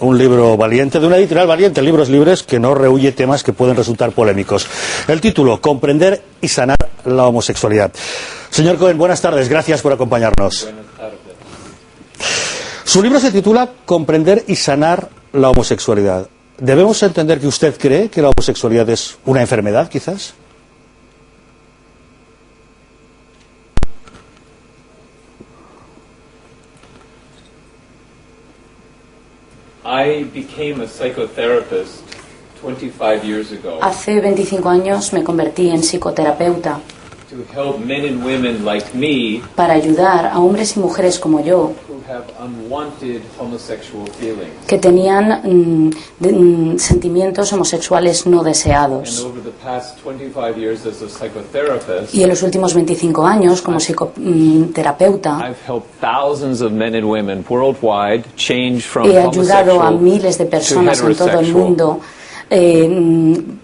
Un libro valiente, de una editorial valiente, Libros Libres, que no rehúye temas que pueden resultar polémicos. El título, Comprender y sanar la homosexualidad. Señor Cohen, buenas tardes, gracias por acompañarnos. Buenas tardes. Su libro se titula Comprender y sanar la homosexualidad. ¿Debemos entender que usted cree que la homosexualidad es una enfermedad, quizás? I became a psychotherapist 25 years ago Hace 25 años me convertí en psicoterapeuta to help men and women like me para ayudar a hombres y mujeres como yo who have unwanted homosexual feelings. que tenían sentimientos homosexuales no And deseados. over the past 25 years as a psychotherapist, Y en los últimos 25 años como psicoterapeuta I've helped thousands of men and women worldwide change from he ayudado a homosexual miles de personas en todo el heterosexual. mundo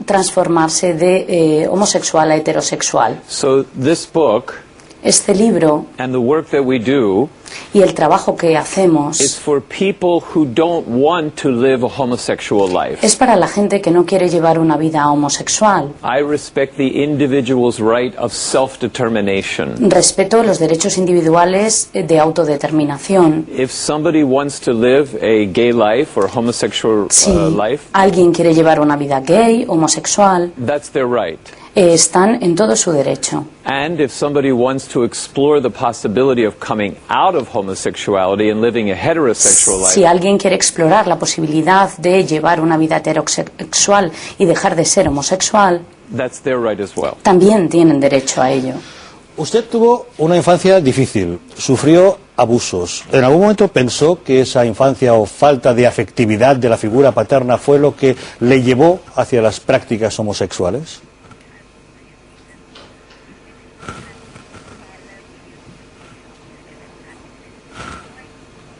transformarse de homosexual a heterosexual. So this book Este libro and the work that we do y el trabajo que is hacemos for people who don't want to live a homosexual life. es para la gente que no quiere llevar una vida homosexual. I respect the individual's right of self-determination. Respeto los derechos individuales de autodeterminación. If somebody wants to live a gay life or homosexual Si life, alguien quiere llevar una vida gay, homosexual, that's their right. están en todo su derecho. And if somebody wants to explore the possibility of coming out of homosexuality and living a heterosexual Si life, alguien quiere explorar la posibilidad de llevar una vida heterosexual y dejar de ser homosexual, that's their right as well. también tienen derecho a ello. Usted tuvo una infancia difícil, sufrió abusos. ¿En algún momento pensó que esa infancia o falta de afectividad de la figura paterna fue lo que le llevó hacia las prácticas homosexuales?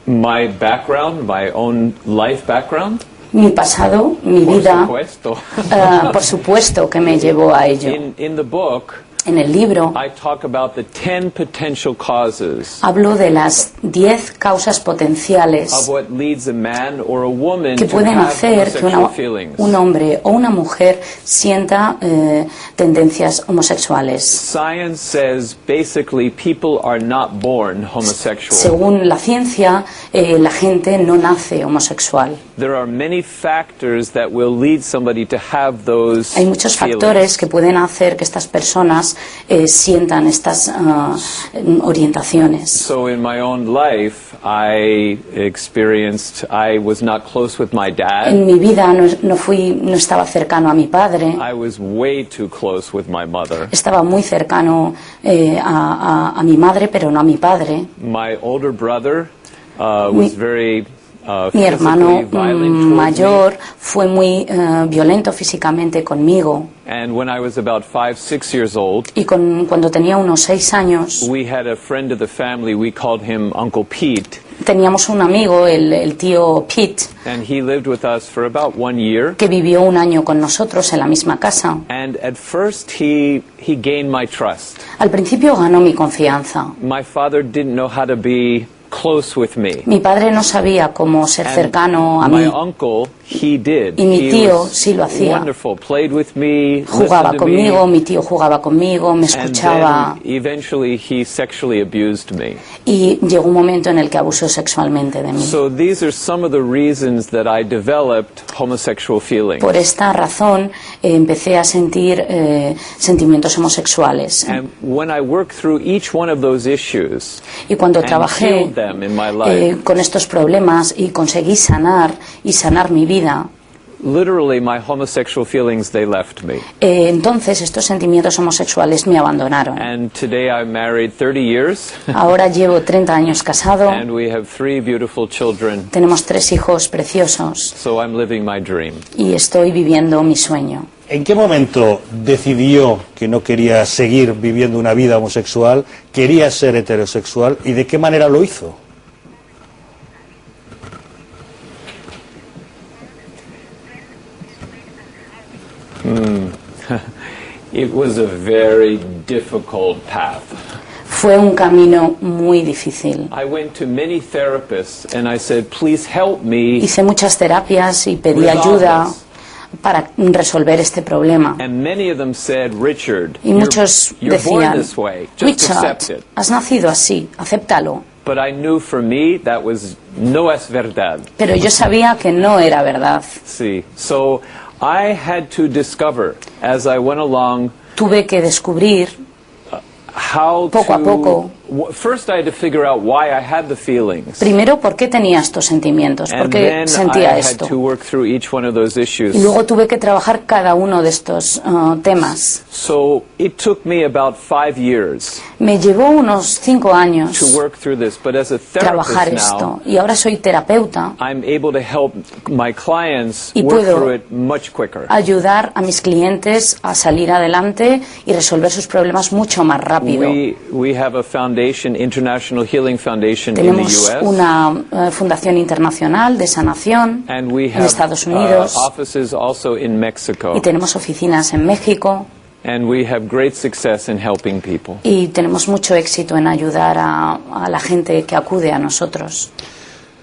My background, my own life background, Mi pasado, mi por vida, supuesto. por supuesto que me llevó a ello. In the book, En el libro I talk about the 10 potential causes hablo de las 10 causas of potenciales what leads a man or a woman que to pueden have hacer que homosexual feelings. un hombre o una mujer sienta tendencias homosexuales. Science says basically people are not born homosexual. Según la ciencia, la gente no nace homosexual. There are many factors that will lead somebody to have those Hay muchos feelings. factores que pueden hacer que estas personas sientan estas orientaciones. So in my own life, I was not close with my dad. En mi vida no estaba cercano a mi padre. I was way too close with my mother. Estaba muy cercano a mi madre, pero no a mi padre. My older brother was Mi- very Mi hermano physically violent towards mayor fue muy violento físicamente conmigo. me. And when I was about 5, 6 years old, Y cuando tenía unos 6 años, we had a friend of the family. We called him Uncle Pete, teníamos un amigo, el tío Pete, and he lived with us for about 1 year. que vivió un año con nosotros en la misma casa. And at first, he gained my trust. Al principio ganó mi confianza. My father didn't know how to be close with me. Mi padre no sabía cómo ser And cercano a my mí. uncle, he did. Y mi He tío was sí lo hacía. Wonderful. Played with me, Jugaba listened to conmigo, me, mi tío jugaba conmigo, me and escuchaba. then eventually he sexually abused me. Y llegó un momento en el que abusó sexualmente de mí. So these are some of the reasons that I developed homosexual feelings. Por esta razón empecé a sentir sentimientos homosexuales. And when I worked through each one of those issues Y cuando and trabajé healed them in my life, con estos problemas y conseguí sanar mi vida, literally my homosexual feelings, they left me. entonces estos sentimientos homosexuales me abandonaron. And today I'm married 30 years, Ahora llevo 30 años casado, and we have 3 beautiful children. tenemos 3 hijos preciosos So I'm living my dream. y estoy viviendo mi sueño. ¿En qué momento decidió que no quería seguir viviendo una vida homosexual, quería ser heterosexual y de qué manera lo hizo? It was a very difficult path. Fue un camino muy difícil. I went to many therapists and I said, please help me. Hice muchas terapias y pedí ayuda para resolver este problema. And many of them said, Richard, Y muchos you're born decían, this way. Just accept Richard, it. has nacido así, acéptalo. But I knew for me that was no es verdad. Pero yo sabía que no era verdad. See, so I had to discover as I went along Tuve que descubrir how poco a poco. First I had to figure out why I had the feelings. Primero, ¿por qué tenía estos sentimientos? ¿Por And qué then I sentía had esto? to work through each one of those issues. Y luego tuve que trabajar cada uno de estos temas. So it took me about 5 years Me llevó unos 5 años to work through this, but as a trabajar therapist esto. now, Y ahora soy terapeuta. I'm able to help my clients Y work puedo through it much quicker. Ayudar a mis clientes a salir adelante y resolver sus problemas mucho más rápido. We have a foundation, International Healing Foundation in the Tenemos US. una fundación internacional de sanación And we en have Estados Unidos offices also in Mexico. y tenemos oficinas en México And we have great success in helping people. y tenemos mucho éxito en ayudar a la gente que acude a nosotros.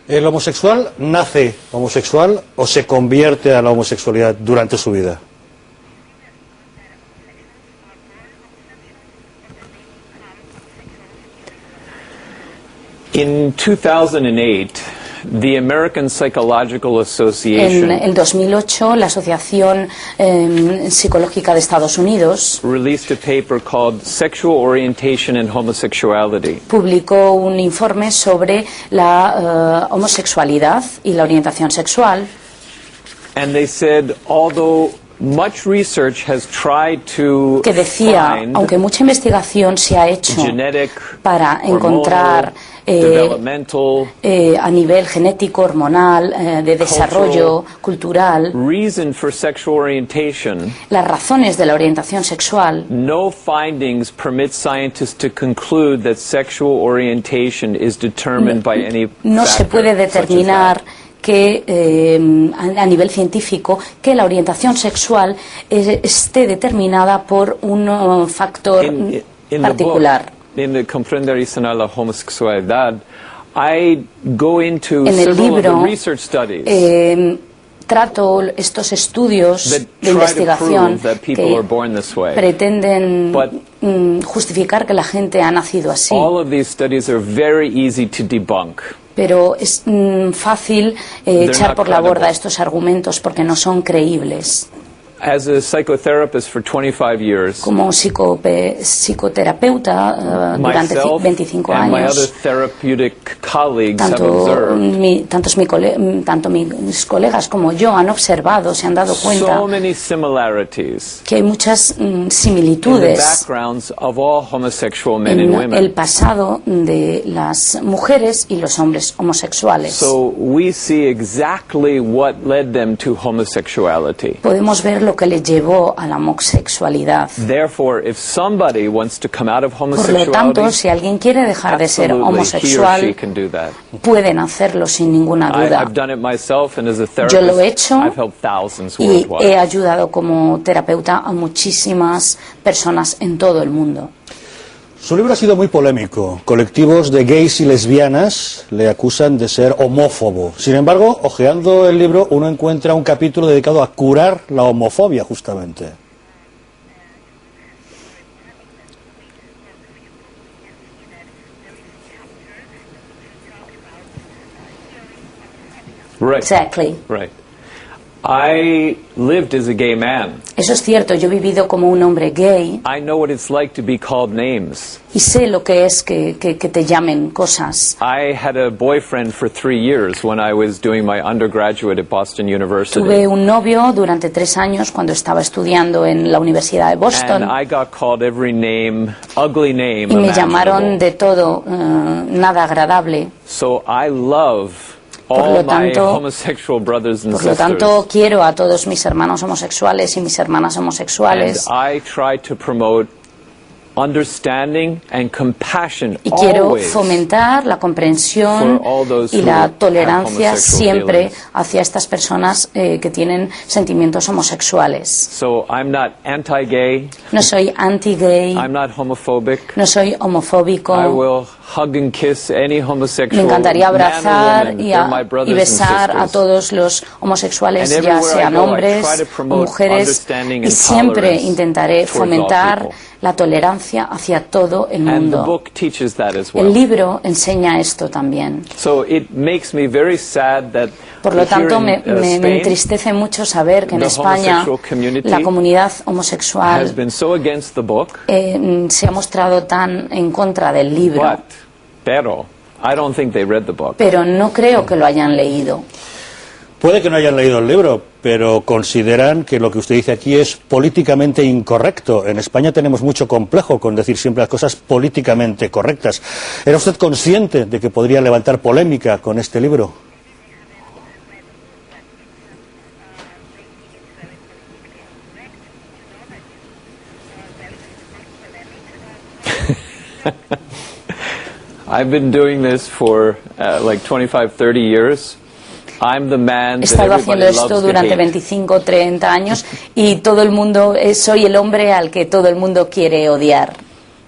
¿El homosexual nace homosexual o se convierte a la homosexualidad durante su vida? In 2008, the American Psychological En Association el 2008, la Asociación Psicológica de Estados Unidos released a paper called Sexual Orientation and Homosexuality. publicó un informe sobre la homosexualidad y la orientación sexual. And they said, although much research has tried to Que decía, find aunque mucha investigación se ha hecho genetic, para encontrar developmental, a nivel genético, hormonal, de desarrollo cultural, reason for sexual orientation, las razones de la orientación sexual, no findings permit scientists to conclude that sexual orientation is determined by any no se factor, puede such as determinar that. que a nivel científico que la orientación sexual esté determinada por un factor In the particular. book, in the Comprender y Sanar la Homosexualidad, I go into En el several of the libro research studies trato estos estudios that de try to investigación prove that people que are born this way. pretenden But justificar que la gente ha nacido así. all of these studies are very easy to debunk. Pero es fácil echar not por la borda credible. estos argumentos porque no son creíbles. As a psychotherapist for 25 years, Como psicoterapeuta durante myself 25 and my other años, therapeutic colleagues have tanto, observed tanto mis colegas como yo han observado, se han dado cuenta so many similarities que hay muchas in the similitudes backgrounds of all homosexual men and en el women. pasado de las mujeres y los hombres homosexuales. So we see exactly what led them to homosexuality. Podemos ver lo que le llevó a la homosexualidad. Therefore, if somebody wants to come out of Por lo tanto, homosexuality, si alguien quiere dejar de ser absolutely he or she homosexual, can do that. pueden hacerlo sin ninguna duda. I've done it myself, and as a Yo lo he therapist, hecho I've helped thousands y he worldwide. ayudado como terapeuta a muchísimas personas en todo el mundo. Su libro ha sido muy polémico. Colectivos de gays y lesbianas le acusan de ser homófobo. Sin embargo, hojeando el libro, uno encuentra un capítulo dedicado a curar la homofobia, justamente. Right. Exactly. Right. I lived as a gay man. Eso es cierto, yo he vivido como un hombre gay I know what it's like to be called names. y sé lo que es que te llamen cosas. I had a boyfriend for 3 years when I was doing my undergraduate at Boston University. Tuve un novio durante 3 años cuando estaba estudiando en la Universidad de And Boston I got called every name, ugly name y me llamaron imaginable. de todo, nada agradable. So I love Por all lo my tanto- homosexual brothers and Por lo sisters. tanto, quiero a todos mis hermanos homosexuales y mis hermanas And homosexuales I try to promote understanding and compassion Y quiero always fomentar la comprensión for all those y who la have tolerancia homosexual siempre feelings. hacia estas personas que tienen sentimientos homosexuales. So I'm not anti-gay, No soy anti-gay, I'm not homophobic. no soy homofóbico. I will hug and kiss any Me homosexual encantaría man or abrazar woman. y, They're my brothers y besar and a sisters. todos los homosexuales, And ya everywhere I sean go, I hombres try to o promote mujeres, understanding y and siempre tolerance intentaré towards all fomentar people. la tolerancia hacia todo el And the mundo. book teaches that as El well. libro enseña esto también. So it makes me very sad that Por lo here tanto, in, me Spain, entristece mucho saber que en the España homosexual community la comunidad has homosexual been so against the book, se ha mostrado tan en contra del libro, pero I don't think they read the book. pero no creo que lo hayan leído. Puede que no hayan leído el libro, pero consideran que lo que usted dice aquí es políticamente incorrecto. En España tenemos mucho complejo con decir siempre las cosas políticamente correctas. ¿Era usted consciente de que podría levantar polémica con este libro? I've been doing this for like 25, 30 years. I'm the man He that estado everybody haciendo esto loves to durante hate. 25, 30 años y todo el mundo, soy el hombre al que todo el mundo quiere odiar.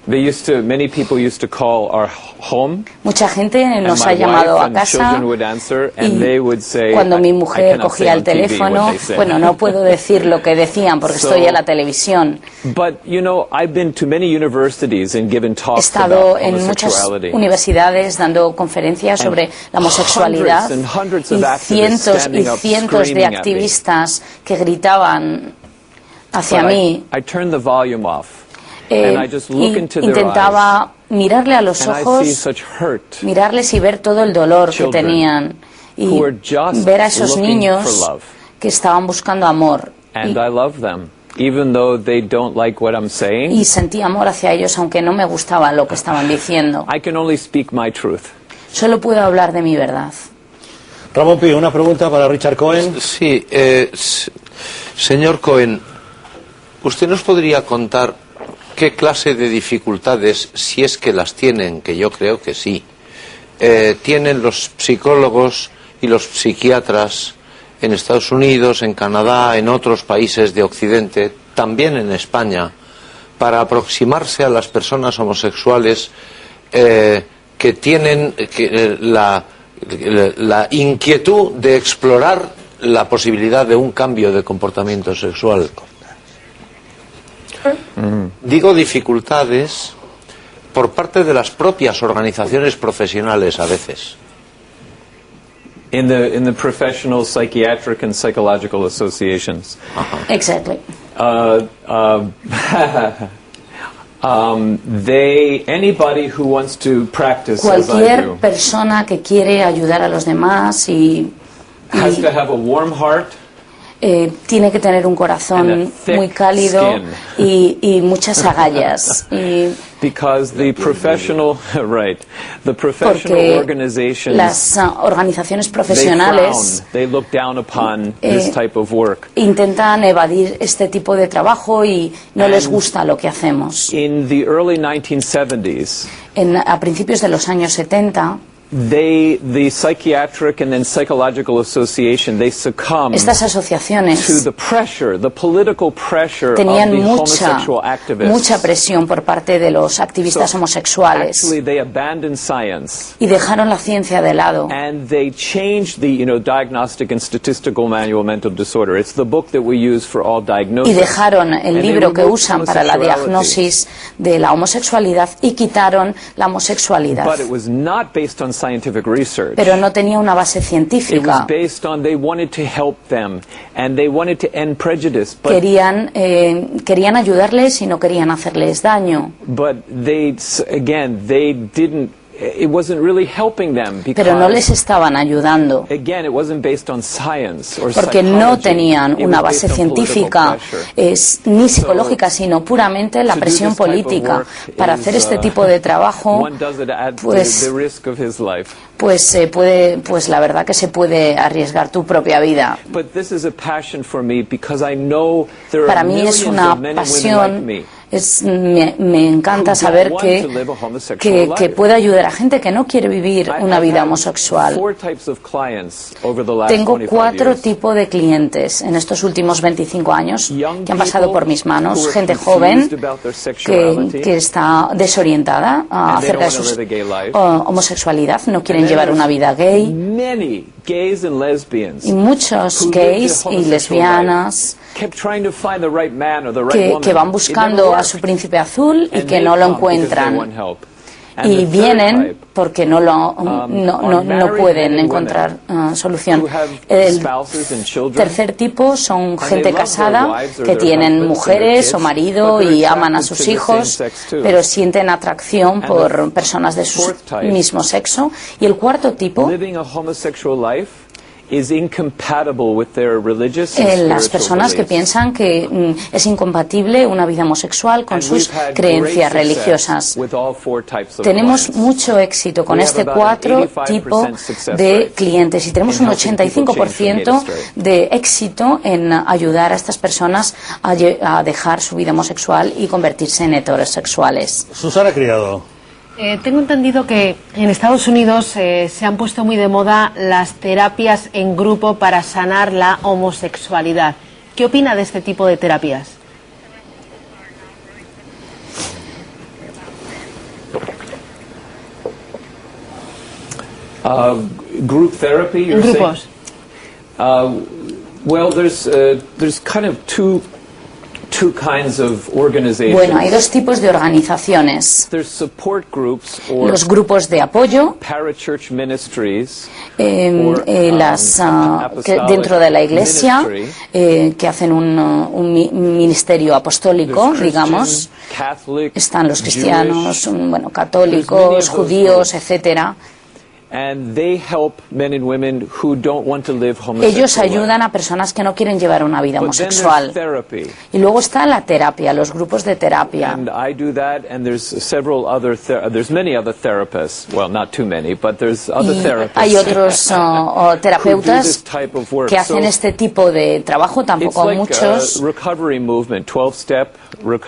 Many people used to call our home. Mucha gente nos And ha my llamado wife a and casa children would answer, and they would say, cuando mi I mujer cannot say cogía on el TV what teléfono, they said. bueno, no puedo decir lo que decían porque So, estoy en la televisión. But, you know, I've been to many universities and given He talks estado about en muchas homosexuality. universidades dando conferencias sobre la homosexualidad hundreds y of activists cientos y standing up, cientos de screaming at me. activistas que gritaban hacia But mí. I turned the volume off, and I just look Y into their eyes, intentaba mirarle a los and I see ojos, such hurt. mirarles y ver todo el dolor que Children tenían y who were just ver a esos looking niños for love. que estaban buscando amor. And I love them, even though they don't like what I'm saying. Y sentí amor hacia ellos aunque no me gustaba lo que estaban diciendo. I can only speak my truth. Solo puedo hablar de mi verdad. Ramón Pi, una pregunta para Richard Cohen. Sí, señor Cohen, ¿usted nos podría contar qué clase de dificultades, si es que las tienen, que yo creo que sí, tienen los psicólogos y los psiquiatras en Estados Unidos, en Canadá, en otros países de Occidente, también en España, para aproximarse a las personas homosexuales que tienen la inquietud de explorar la posibilidad de un cambio de comportamiento sexual? Digo dificultades por parte de las propias organizaciones profesionales a veces. In the professional psychiatric and psychological associations. Exactly. Anybody who wants to practice as I Cualquier do persona que quiere ayudar a los demás has to have a warm heart. Tiene que tener un corazón muy cálido y muchas agallas. Because the professional, the professional Porque organizations, las organizaciones profesionales they look down upon this type of work. intentan evadir este tipo de trabajo y no les gusta lo que hacemos. In the early 1970s, A principios de los años 70, the psychiatric and then psychological association, they succumbed estas asociaciones to the pressure, the political pressure of tenían the homosexual activists. mucha presión por parte de los activistas homosexuales Actually, they abandoned science y dejaron la ciencia de lado. and they changed the Diagnostic and Statistical Manual of Mental Disorder. It's the book that we use for all Y diagnosis. dejaron el And they libro que removed usan para la homosexuality. diagnosis de la homosexualidad y quitaron la homosexualidad. But it was not based on scientific research. Pero no tenía una base It was científica. based on they wanted to help them and they wanted to end prejudice. But Querían ayudarles y no querían hacerles daño. they didn't. It wasn't really helping them because, Pero no les estaban ayudando. again, it wasn't based on science or Porque psychology. no tenían It una was base based on political científica pressure. ni psicológica, sino puramente la To do presión this type of política. work Para is, hacer este tipo de trabajo, one does it at pues, the risk of his life. pues la verdad que se puede arriesgar tu propia vida. But this is a passion for me because I know there Para are mí es millions una of men and women like pasión me. Me encanta saber que puedo ayudar a gente que no quiere vivir una vida homosexual. Tengo 4 tipos de clientes en estos últimos 25 años que han pasado por mis manos. Gente joven que está desorientada acerca de su homosexualidad, no quieren llevar una vida gay. Y muchos gays y lesbianas que van buscando a su príncipe azul y que no lo encuentran. Y vienen porque no pueden encontrar solución. El tercer tipo son gente casada que tienen mujeres o marido y aman a sus hijos, pero sienten atracción por personas de su mismo sexo. Y el cuarto tipo, las personas que piensan que es incompatible una vida homosexual con sus creencias religiosas. Tenemos mucho éxito con este 4 tipo de clientes y tenemos un 85% de éxito en ayudar a estas personas a dejar su vida homosexual y convertirse en heterosexuales. Susana Criado. Tengo entendido que en Estados Unidos se han puesto muy de moda las terapias en grupo para sanar la homosexualidad. ¿Qué opina de este tipo de terapias? Group therapy, en grupos. Well, there's kind of two kinds of organizations. Bueno, hay 2 tipos de organizaciones. There's support groups or Los grupos de apoyo, parachurch ministries, dentro de la iglesia, que hacen un ministerio apostólico, digamos. Están los cristianos, católicos, judíos, etcétera. Ellos ayudan a personas que no quieren llevar una vida homosexual. Y luego está la terapia, los grupos de terapia. Hay otros terapeutas que hacen este tipo de trabajo, tampoco muchos.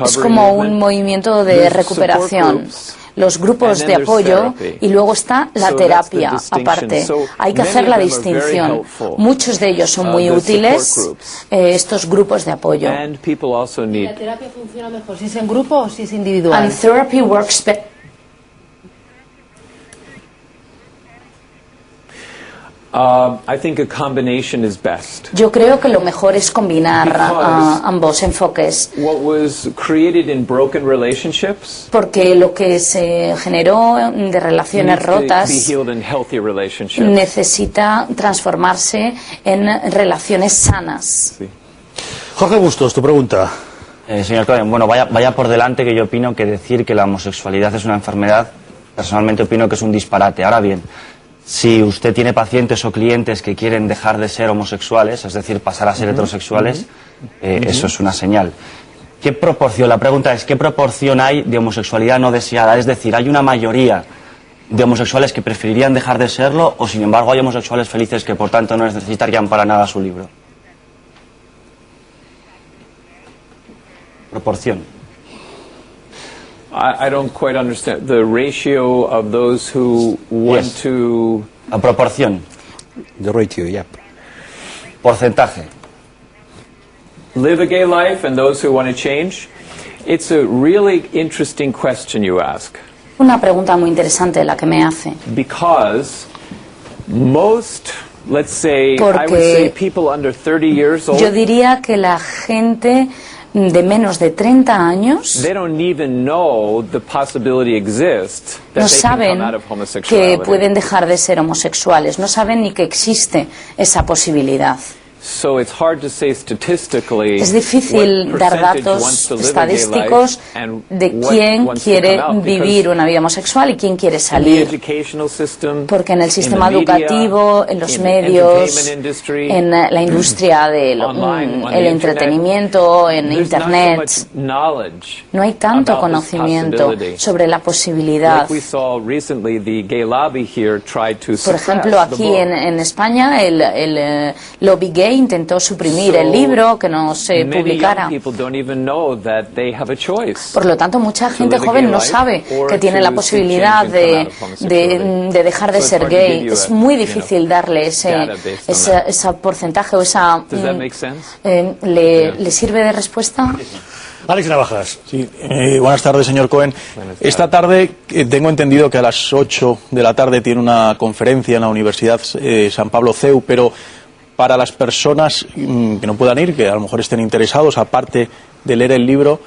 Es como un movimiento de recuperación. Los grupos de apoyo y luego está la terapia aparte. Hay que hacer la distinción. Muchos de ellos son muy útiles, estos grupos de apoyo. ¿La terapia funciona mejor si es en grupo o si es individual? And therapy works better. I think a combination is best. Yo creo que lo mejor es combinar ambos enfoques. What was created in broken relationships, porque lo que se generó de relaciones rotas necesita transformarse en relaciones sanas. Sí. Jorge Bustos, tu pregunta. Señor Cohen, bueno, vaya por delante que yo opino que decir que la homosexualidad es una enfermedad, personalmente opino que es un disparate. Ahora bien, si usted tiene pacientes o clientes que quieren dejar de ser homosexuales, es decir, pasar a ser heterosexuales, eso es una señal. ¿Qué proporción? La pregunta es, ¿qué proporción hay de homosexualidad no deseada? Es decir, ¿hay una mayoría de homosexuales que preferirían dejar de serlo o, sin embargo, hay homosexuales felices que, por tanto, no necesitarían para nada su libro? Proporción. I don't quite understand the ratio of those who want to. La proporción. The ratio, yeah. Porcentaje. Live a gay life and those who want to change. It's a really interesting question you ask. Una pregunta muy interesante la que me hace. Because most, let's say, I would say people under 30 years old. Yo diría que la gente de menos de 30 años no saben que pueden dejar de ser homosexuales, no saben ni que existe esa posibilidad. Es difícil dar datos estadísticos de quién quiere vivir una vida homosexual y quién quiere salir. Porque en el sistema educativo, en los medios, en la industria del entretenimiento, en Internet, no hay tanto conocimiento sobre la posibilidad. Por ejemplo, aquí en España, el lobby gay gay intentó suprimir el libro, que no se publicara. Por lo tanto, mucha gente joven no sabe que tiene la posibilidad de dejar de ser gay. Es muy difícil darle ese porcentaje o esa... ¿Le sirve de respuesta? Alex Navajas. Sí, buenas tardes, señor Cohen. Esta tarde tengo entendido que a las 8 de la tarde tiene una conferencia en la Universidad San Pablo CEU, pero para las personas que no puedan ir, que a lo mejor estén interesados, aparte de leer el libro,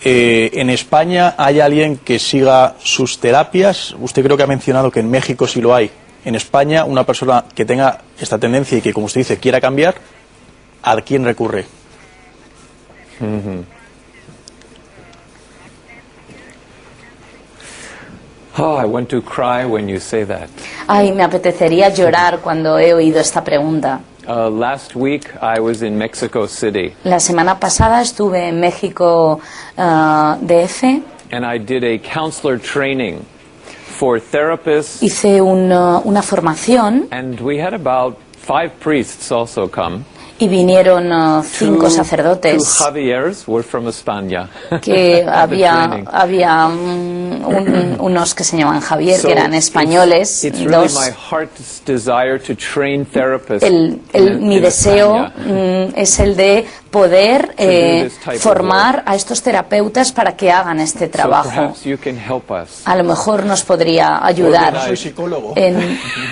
¿en España hay alguien que siga sus terapias? Usted creo que ha mencionado que en México sí lo hay. En España, una persona que tenga esta tendencia y que, como usted dice, quiera cambiar, ¿a quién recurre? Oh, I want to cry when you say that. Ay, me apetecería llorar cuando he oído esta pregunta. Last week I was in Mexico City. La semana pasada estuve en México DF. And I did a counselor training for therapists. Hice una formación. And we had about 5 priests also come. Y vinieron 5 sacerdotes que había unos que se llaman Javier, que eran españoles, dos. Mi deseo es el de poder formar a estos terapeutas para que hagan este trabajo. A lo mejor nos podría ayudar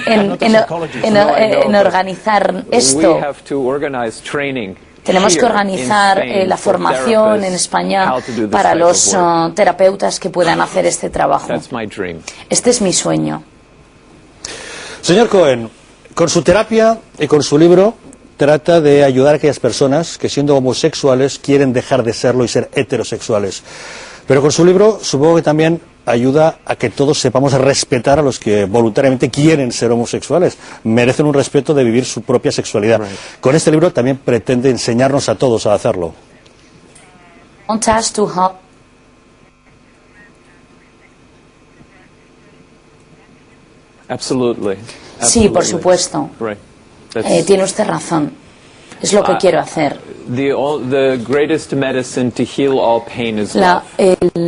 en organizar esto. Tenemos que organizar la formación en España para los terapeutas que puedan hacer este trabajo. Este es mi sueño. Señor Cohen, con su terapia y con su libro trata de ayudar a aquellas personas que, siendo homosexuales, quieren dejar de serlo y ser heterosexuales. Pero con su libro supongo que también ayuda a que todos sepamos respetar a los que voluntariamente quieren ser homosexuales. Merecen un respeto de vivir su propia sexualidad. Con este libro también pretende enseñarnos a todos a hacerlo. Sí, por supuesto. Tiene usted razón. Es lo que quiero hacer.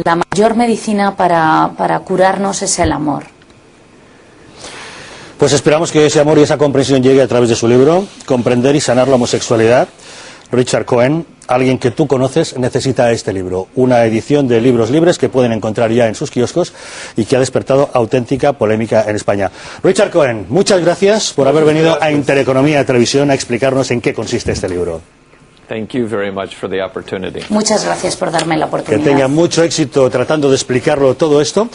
La mayor medicina para curarnos es el amor. Pues esperamos que ese amor y esa comprensión llegue a través de su libro, Comprender y sanar la homosexualidad. Richard Cohen, alguien que tú conoces, necesita este libro. Una edición de libros libres que pueden encontrar ya en sus kioscos y que ha despertado auténtica polémica en España. Richard Cohen, muchas gracias por haber venido a Intereconomía Televisión a explicarnos en qué consiste este libro. Muchas gracias por darme la oportunidad. Que tenga mucho éxito tratando de explicarlo todo esto.